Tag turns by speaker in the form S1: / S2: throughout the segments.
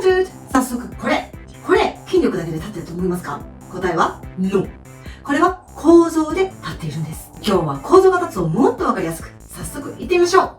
S1: 早速これ筋力だけで立ってると思いますか？答えは NO。 これは構造で立っているんです。今日は構造が立つをもっとわかりやすく、早速行ってみましょう。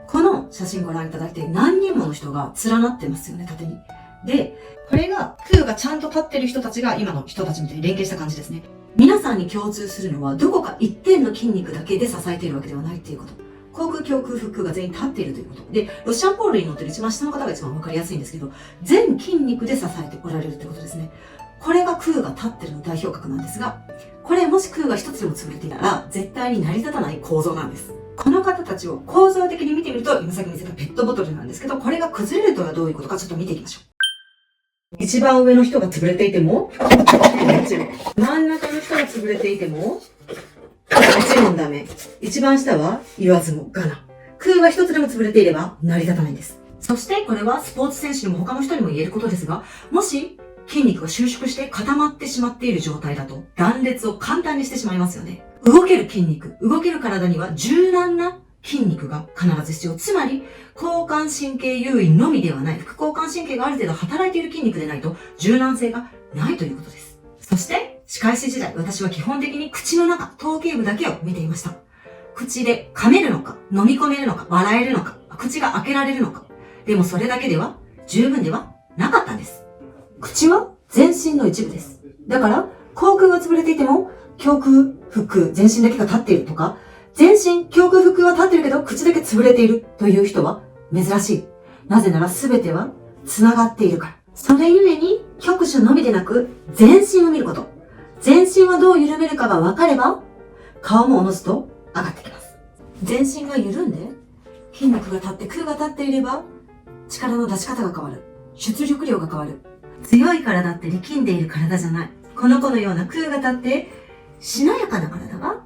S1: この写真ご覧いただいて何人もの人が連なってますよね、縦に。で、これが空がちゃんと立ってる人たちが今の人たちみたいに連携した感じですね。皆さんに共通するのはどこか一点の筋肉だけで支えているわけではないっていうこと。口腔、胸腔、腹腔が全員立っているということ。で、ロシアンポールに乗ってる一番下の方が一番わかりやすいんですけど、全筋肉で支えておられるってことですね。これが空が立ってるの代表格なんですが、これもし空が一つでも潰れていたら絶対に成り立たない構造なんです。この方たちを構造的に見てみると、今さっき見せたペットボトルなんですけど、これが崩れるとはどういうことかちょっと見ていきましょう。一番上の人が潰れていても、もちろん。真ん中の人が潰れていても、もちろんダメ。一番下は言わずもがな。空が一つでも潰れていれば成り立たないんです。そしてこれはスポーツ選手にも他の人にも言えることですが、もし筋肉が収縮して固まってしまっている状態だと断裂を簡単にしてしまいますよね。動ける筋肉、動ける体には柔軟な筋肉が必ず必要。つまり、交感神経優位のみではない、副交感神経がある程度働いている筋肉でないと柔軟性がないということです。そして、歯科医師時代、私は基本的に口の中、頭頸部だけを見ていました。口で噛めるのか、飲み込めるのか、笑えるのか、口が開けられるのか。でもそれだけでは十分ではなかったんです。口は全身の一部です。だから、口腔が潰れていても、胸腔、腹腔、全身だけが立っているとか、全身、胸腔、腹腔は立ってるけど、口だけ潰れているという人は珍しい。なぜなら全ては繋がっているから。それゆえに、局所のみでなく、全身を見ること。全身はどう緩めるかが分かれば、顔もおのずと上がってきます。全身が緩んで、筋肉が立って空が立っていれば、力の出し方が変わる。出力量が変わる。強い体って力んでいる体じゃない。この子のような空が立って、しなやかな体が